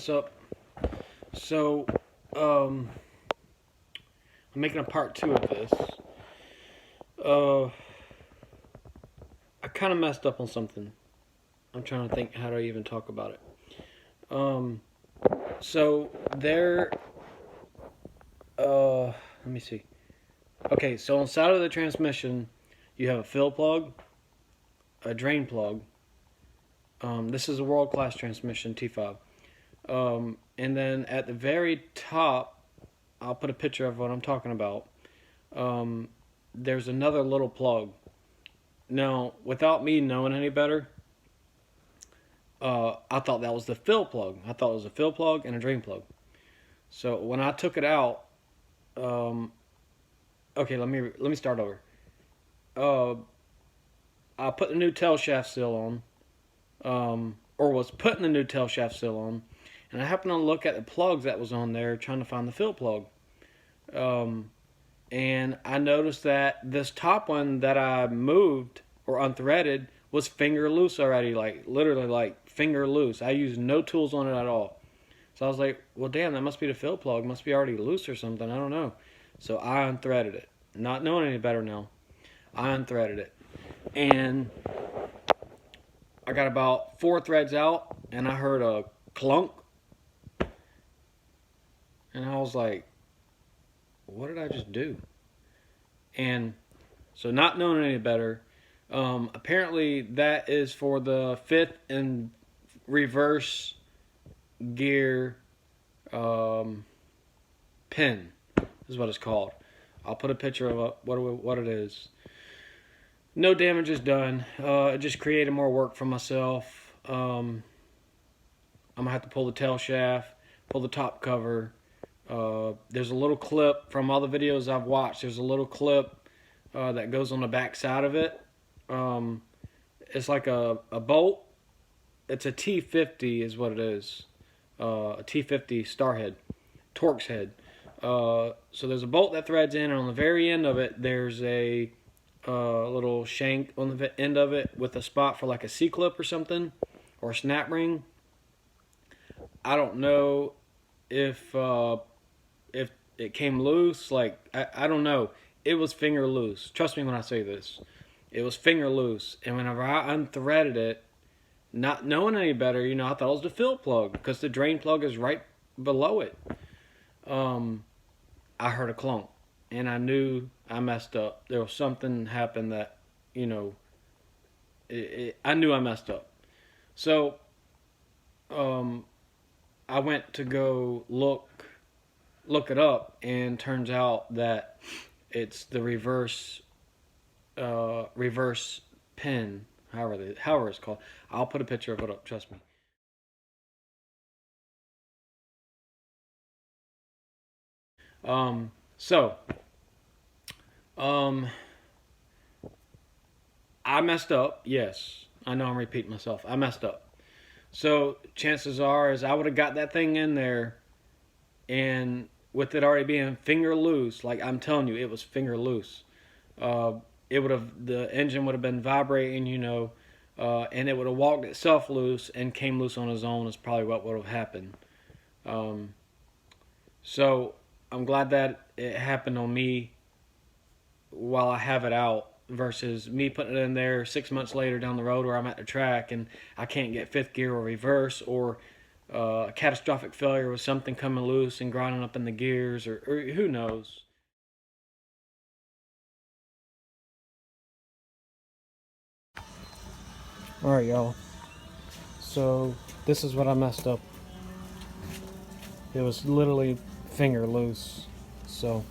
What's up? So, I'm making a part 2 of this. Uh, I kind of messed up on something. I'm trying to think how to even talk about it. Um, so there, let me see. Okay, so on the side of the transmission, you have a fill plug, a drain plug. This is a world-class transmission, T5. And then at the very top, I'll put a picture of what I'm talking about. There's another little plug. Now, without me knowing any better, I thought that was the fill plug. I thought it was a fill plug and a drain plug. So when I took it out, okay, let me start over. I put the new tail shaft seal on, or was putting the new tail shaft seal on, and I happened to look at the plugs that was on there, trying to find the fill plug. And I noticed that this top one that I moved or unthreaded was finger loose already, like literally like finger loose. I used no tools on it at all. So I was like, well, damn, that must be the fill plug. Must be already loose or something. I don't know. So I unthreaded it. Not knowing any better now, I unthreaded it. And I got about 4 threads out, and I heard a clunk. And I was like, what did I just do? And so not knowing any better, apparently that is for the 5th and reverse gear pin is what it's called. I'll put a picture of what it is. No damage is done. It just created more work for myself. I'm gonna have to pull the tail shaft, pull the top cover. There's a little clip from all the videos I've watched. There's a little clip that goes on the back side of it. It's like a bolt. It's a T50 is what it is. A T50 star head, Torx head. So there's a bolt that threads in, and on the very end of it, there's a little shank on the end of it with a spot for like a C-clip or something, or a snap ring. I don't know if it came loose. Like I don't know. It was finger loose. Trust me when I say this. It was finger loose, and whenever I unthreaded it, not knowing any better, I thought it was the fill plug because the drain plug is right below it. I heard a clunk, and I knew I messed up. There was something happened that, I knew I messed up. So, I went to go look it up, and turns out that it's the reverse pin, however it's called. I'll put a picture of it up, trust me. I messed up. Yes, I know I'm repeating myself. I messed up. So chances are is I would have got that thing in there, and with it already being finger loose, like I'm telling you, it was finger loose. The engine would have been vibrating, and it would have walked itself loose and came loose on its own. Is probably what would have happened. So I'm glad that it happened on me while I have it out, versus me putting it in there 6 months later down the road where I'm at the track and I can't get 5th gear or reverse, or a catastrophic failure with something coming loose and grinding up in the gears, or who knows. Alright, y'all. So this is what I messed up. It was literally finger loose. So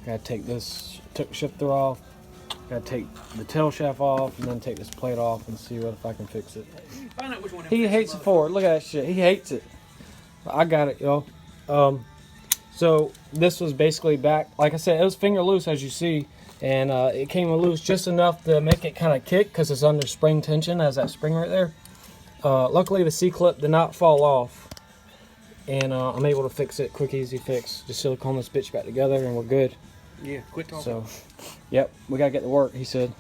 I gotta take this shifter off, gotta take the tail shaft off, and then take this plate off and see if I can fix it. He hates it for it. Look at that shit. He hates it. But I got it, y'all. So this was basically back, like I said, it was finger loose as you see, and it came loose just enough to make it kind of kick because it's under spring tension, as that spring right there. Luckily the C-clip did not fall off, and I'm able to fix it. Quick, easy fix. Just silicone this bitch back together and we're good. Yeah, quit talking. So, yep, we gotta get to work, he said.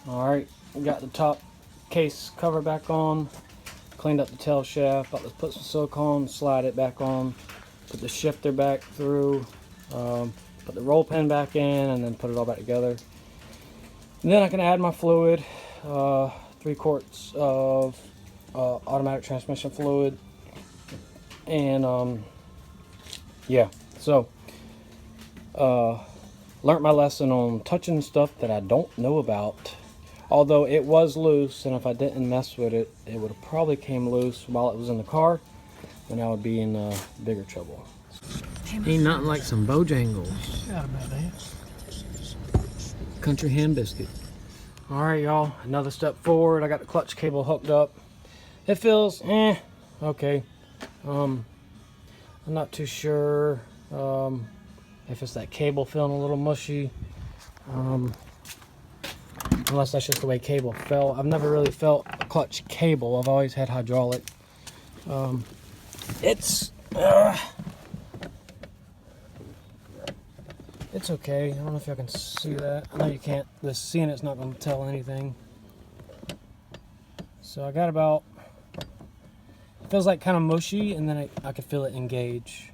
Alright, we got the top case cover back on. cleaned up the tail shaft, about to put some silicone, slide it back on, put the shifter back through, put the roll pin back in, and then put it all back together. And then I can add my fluid, 3 quarts of automatic transmission fluid, and yeah, so learned my lesson on touching stuff that I don't know about. Although it was loose, and if I didn't mess with it, it would have probably came loose while it was in the car, and I would be in bigger trouble. Ain't nothing like some Bojangles. Not about that. Country ham biscuit. Alright, y'all, another step forward. I got the clutch cable hooked up. It feels okay. I'm not too sure if it's that cable feeling a little mushy, unless that's just the way cable felt. I've never really felt a clutch cable. I've always had hydraulic. It's okay. I don't know if y'all can see that. I know you can't. Seeing it's not going to tell anything. So I got about, it feels like kind of mushy, and then I can feel it engage.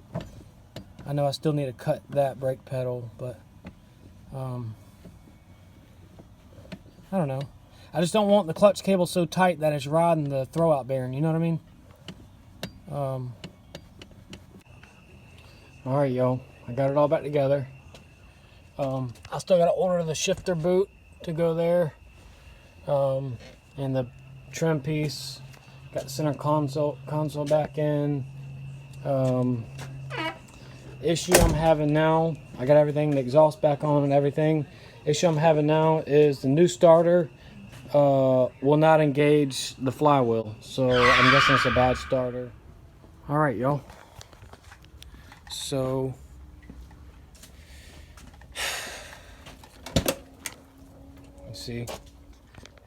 I know I still need to cut that brake pedal, but I don't know. I just don't want the clutch cable so tight that it's riding the throwout bearing, you know what I mean? Alright, y'all, I got it all back together. I still got to order the shifter boot to go there, and the trim piece. Got the center console back in. Issue I'm having now, I got everything, the exhaust back on and everything. Issue I'm having now is the new starter will not engage the flywheel, so I'm guessing it's a bad starter. Alright, y'all, so let's see,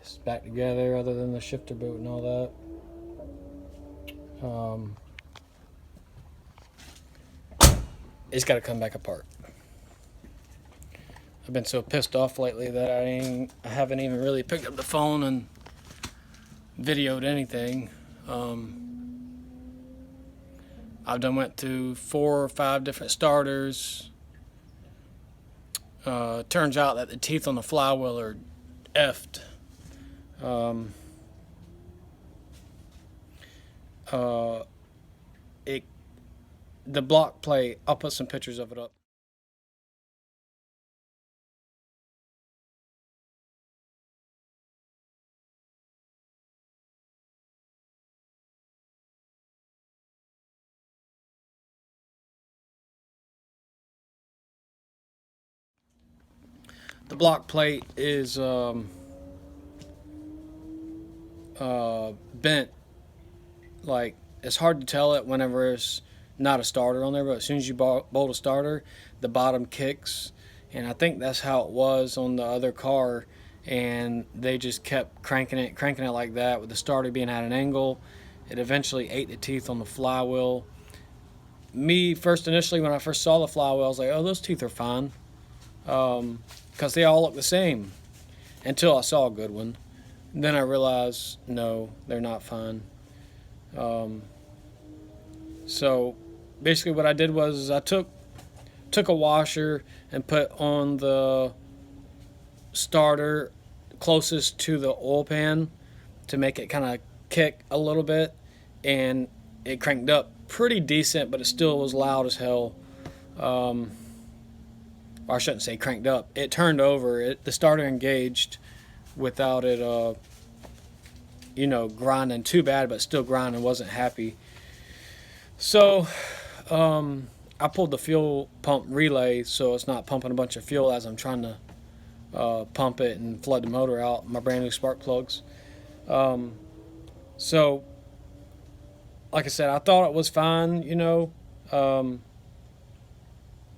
it's back together other than the shifter boot and all that. It's got to come back apart. I've been so pissed off lately that I haven't even really picked up the phone and videoed anything. I've done went through 4 or 5 different starters. Turns out that the teeth on the flywheel are effed. The block plate, I'll put some pictures of it up. The block plate is bent. Like, it's hard to tell it whenever it's not a starter on there, but as soon as you bolt a starter, the bottom kicks, and I think that's how it was on the other car, and they just kept cranking it like that with the starter being at an angle. It eventually ate the teeth on the flywheel. Me, initially when I first saw the flywheel, I was like, oh, those teeth are fine, because they all look the same, until I saw a good one. And then I realized, no, they're not fine. So basically what I did was I took a washer and put on the starter closest to the oil pan to make it kind of kick a little bit, and it cranked up pretty decent, but it still was loud as hell. Or I shouldn't say cranked up. It turned over. The starter engaged without it grinding too bad, but still grinding, wasn't happy. So I pulled the fuel pump relay so it's not pumping a bunch of fuel as I'm trying to pump it and flood the motor out, my brand new spark plugs. So like I said, I thought it was fine,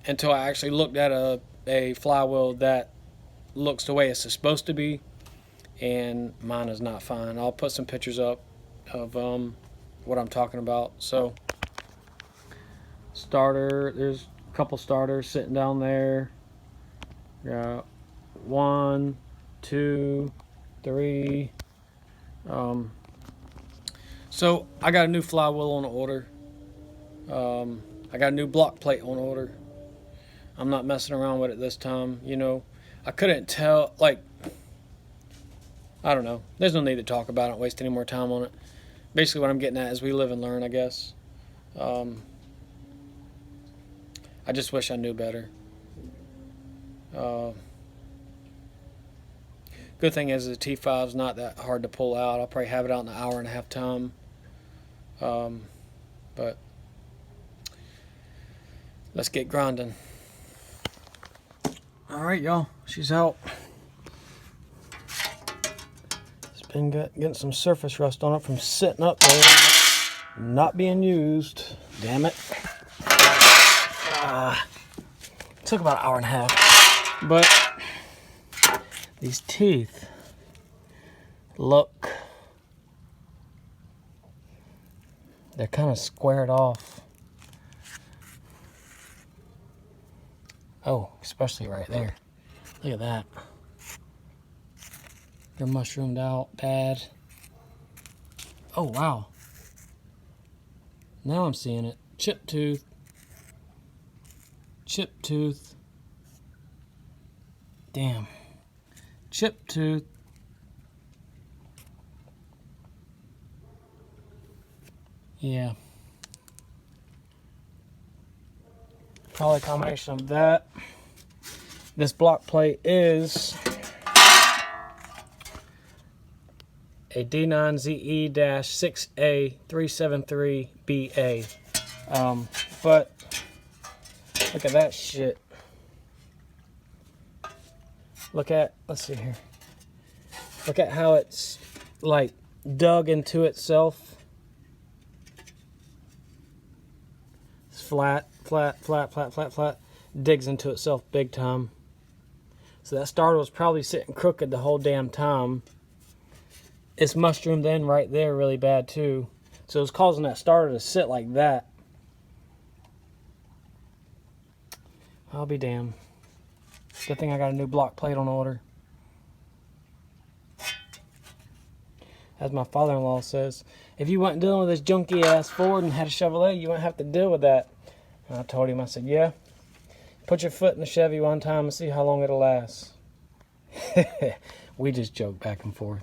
until I actually looked at a flywheel that looks the way it's supposed to be, and mine is not fine. I'll put some pictures up of what I'm talking about. So starter, there's a couple starters sitting down there. Got 1, 2, 3. So So I got a new flywheel on order. I got a new block plate on order. I'm not messing around with it this time. You know, I couldn't tell, like, I don't know. There's no need to talk about it, waste any more time on it. Basically what I'm getting at is we live and learn, I guess. I just wish I knew better. Good thing is the T5 is not that hard to pull out. I'll probably have it out in an hour and a half time. But let's get grinding. Alright, y'all. She's out. It's been getting some surface rust on it from sitting up there, not being used. Damn it. Took about an hour and a half. But these teeth look, they're kind of squared off. Oh, especially right there. Look at that. They're mushroomed out bad. Oh, wow. Now I'm seeing it. Chip tooth. Chip tooth. Damn. Chip tooth. Yeah. Probably a combination of that. This block plate is a D9ZE-6A373BA. But look at that shit. Let's see here. Look at how it's like dug into itself. It's flat. Digs into itself big time. So that starter was probably sitting crooked the whole damn time. It's mushroomed in right there really bad too. So it's causing that starter to sit like that. I'll be damned. Good thing I got a new block plate on order. As my father-in-law says, if you weren't dealing with this junky ass Ford and had a Chevrolet, you wouldn't have to deal with that. And I told him, I said, yeah, put your foot in the Chevy one time and see how long it'll last. We just joke back and forth.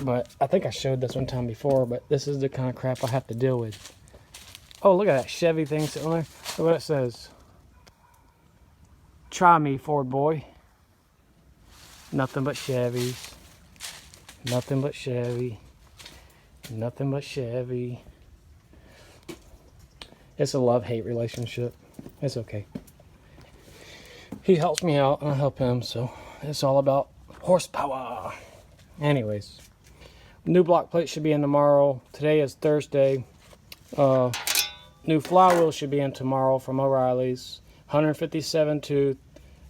But I think I showed this one time before, but this is the kind of crap I have to deal with. Oh, look at that Chevy thing sitting there. Look what it says. Try me, Ford boy. Nothing but Chevys. Nothing but Chevy. Nothing but Chevy. It's a love-hate relationship. It's okay. He helps me out and I help him, so it's all about horsepower. Anyways, new block plate should be in tomorrow. Today is Thursday. New flywheel should be in tomorrow from O'Reilly's. 157 tooth,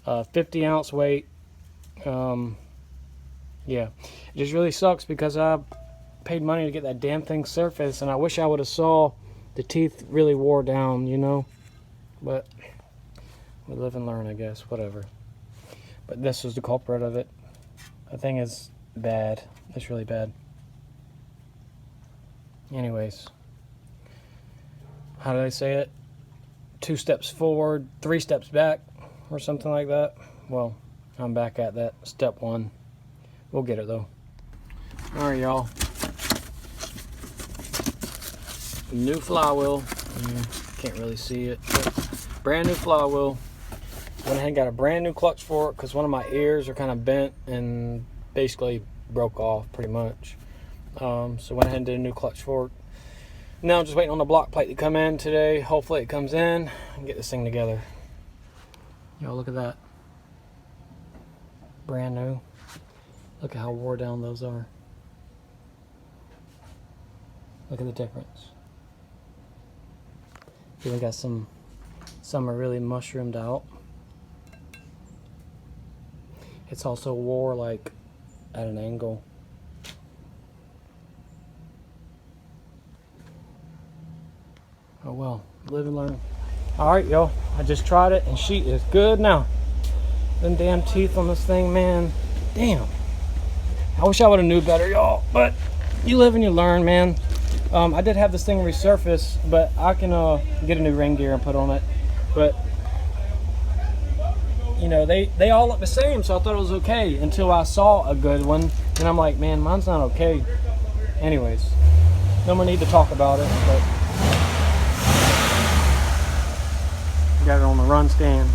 50 ounce weight. Yeah, it just really sucks because I paid money to get that damn thing surfaced, and I wish I would have saw the teeth really wore down, you know. But we live and learn, I guess. Whatever. But this was the culprit of it. The thing is bad. It's really bad. Anyways, how do I say it? 2 steps forward, 3 steps back, or something like that. Well, I'm back at that. Step 1. We'll get it though. Alright, y'all. New flywheel. Can't really see it. Brand new flywheel. Went ahead and got a brand new clutch for it because one of my ears are kind of bent and basically broke off pretty much. So went ahead and did a new clutch for it. Now I'm just waiting on the block plate to come in today. Hopefully it comes in and get this thing together. Y'all look at that. Brand new. Look at how wore down those are. Look at the difference. Even got some are really mushroomed out. It's also wore like at an angle. Oh well, live and learn. Alright, y'all, I just tried it and she is good now. Them damn teeth on this thing, man. Damn. I wish I would have knew better, y'all, but You live and you learn, man. I did have this thing resurface, but I can get a new ring gear and put on it. But you know, they all look the same, so I thought it was okay until I saw a good one, and I'm like, man, mine's not okay. Anyways, no more need to talk about it, but got it on the run stand.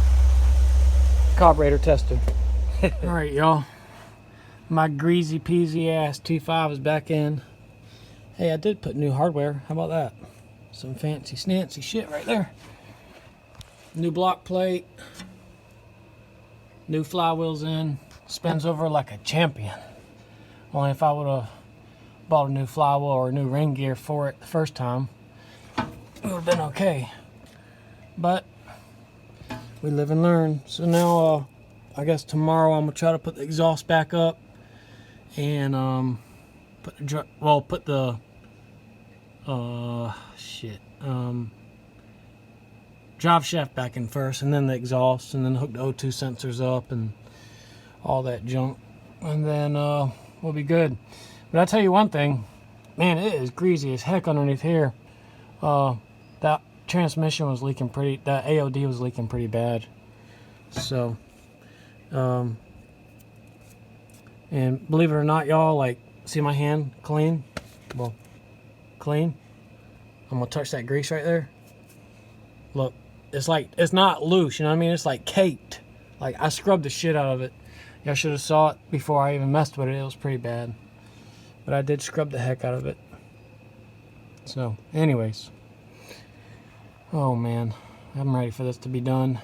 Carburetor tester. All right, y'all. My greasy peasy ass T5 is back in. Hey, I did put new hardware. How about that? Some fancy snancy shit right there. New block plate. New flywheels in. Spins over like a champion. Only if I would have bought a new flywheel or a new ring gear for it the first time, it would have been okay. But we live and learn. So now, I guess tomorrow I'm gonna try to put the exhaust back up and put the drive shaft back in first, and then the exhaust, and then hook the O2 sensors up and all that junk, and then we'll be good. But I'll tell you one thing, man, it is greasy as heck underneath here. That transmission was leaking that AOD was leaking pretty bad. So, and believe it or not, y'all, like, see my hand clean? Well, clean. I'm gonna touch that grease right there. Look, it's like, it's not loose, you know what I mean? It's like caked. Like, I scrubbed the shit out of it. Y'all should have saw it before I even messed with it. It was pretty bad. But I did scrub the heck out of it. So, anyways. Oh, man. I'm ready for this to be done.